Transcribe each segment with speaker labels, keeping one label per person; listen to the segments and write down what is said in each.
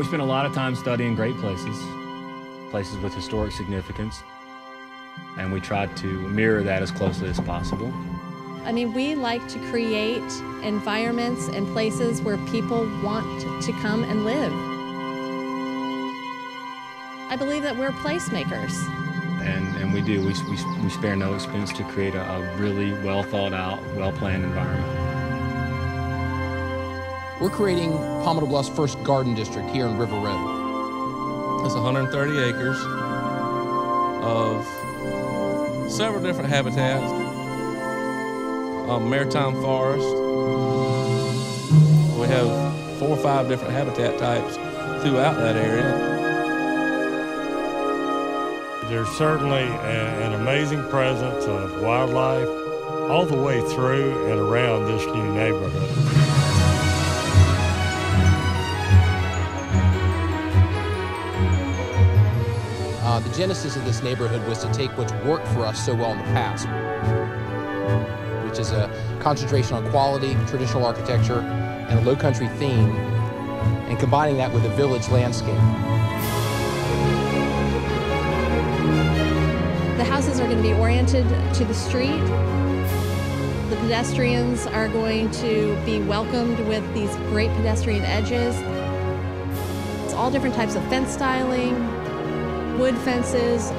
Speaker 1: we spend a lot of time studying great places, places with historic significance, and we try to mirror that as closely as possible.
Speaker 2: I mean, we like to create environments and places where people want to come and live. I believe that we're placemakers.
Speaker 1: And we do. We spare no expense to create a really well thought out, well planned environment.
Speaker 3: We're creating Palmetto Bluff's first garden district here in River Road.
Speaker 4: It's 130 acres of several different habitats. Maritime forest. We have 4 or 5 different habitat types throughout that area.
Speaker 5: There's certainly an amazing presence of wildlife all the way through and around this new neighborhood.
Speaker 3: The genesis of this neighborhood was to take what's worked for us so well in the past, which is a concentration on quality, traditional architecture, and a low-country theme, and combining that with a village landscape.
Speaker 2: The houses are going to be oriented to the street. The pedestrians are going to be welcomed with these great pedestrian edges. It's all different types of fence styling, wood fences.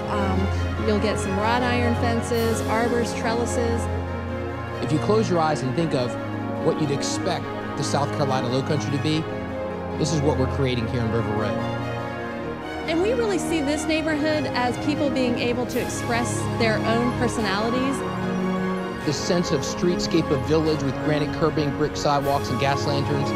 Speaker 2: You'll get some wrought iron fences, arbors, trellises.
Speaker 3: If you close your eyes and think of what you'd expect the South Carolina Low Country to be, this is what we're creating here in River Road.
Speaker 2: And we really see this neighborhood as people being able to express their own personalities.
Speaker 3: This sense of streetscape of village with granite curbing, brick sidewalks, and gas lanterns.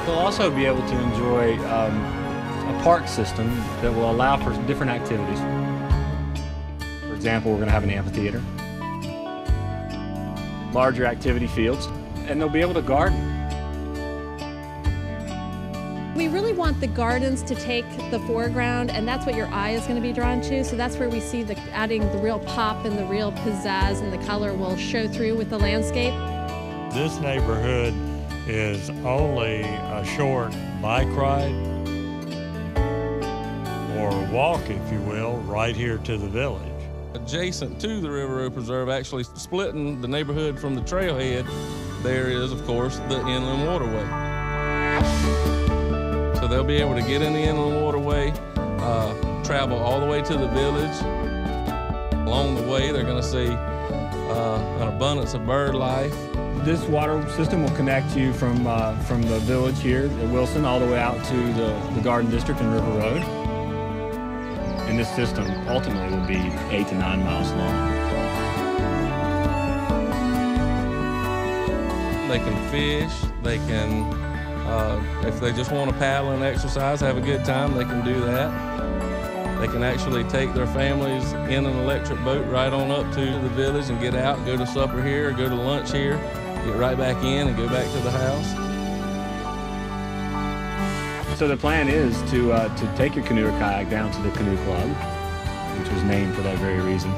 Speaker 1: They'll also be able to enjoy a park system that will allow for different activities. For example, we're going to have an amphitheater, larger activity fields, and they'll be able to garden.
Speaker 2: We really want the gardens to take the foreground, and that's what your eye is going to be drawn to. So that's where we see adding the real pop and the real pizzazz, and the color will show through with the landscape.
Speaker 5: This neighborhood is only a short bike ride or walk, if you will, right here to the village.
Speaker 4: Adjacent to the River Road Preserve, actually splitting the neighborhood from the trailhead, there is, of course, the inland waterway. So they'll be able to get in the inland waterway, travel all the way to the village. Along the way, they're going to see an abundance of bird life.
Speaker 1: This water system will connect you from the village here at Wilson all the way out to the garden district in River Road. And this system ultimately will be 8 to 9 miles long.
Speaker 4: They can fish, they can if they just want to paddle and exercise, have a good time, they can do that. They can actually take their families in an electric boat right on up to the village and get out, go to supper here, go to lunch here, get right back in and go back to the house.
Speaker 1: So the plan is to take your canoe or kayak down to the canoe club, which was named for that very reason,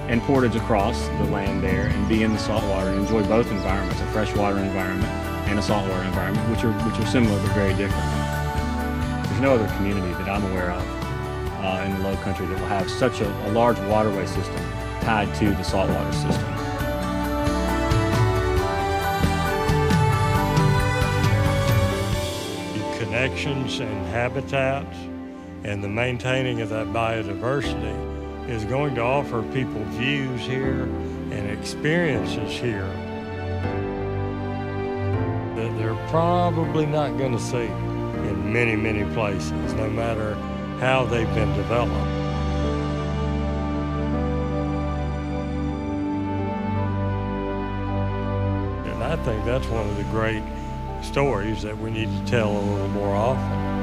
Speaker 1: and portage across the land there and be in the saltwater and enjoy both environments, a freshwater environment and a saltwater environment, which are similar but very different. There's no other community that I'm aware of in the Low Country that will have such a large waterway system tied to the saltwater system.
Speaker 5: The connections and habitats and the maintaining of that biodiversity is going to offer people views here and experiences here that they're probably not going to see in many, many places, no matter how they've been developed. And I think that's one of the great stories that we need to tell a little more often.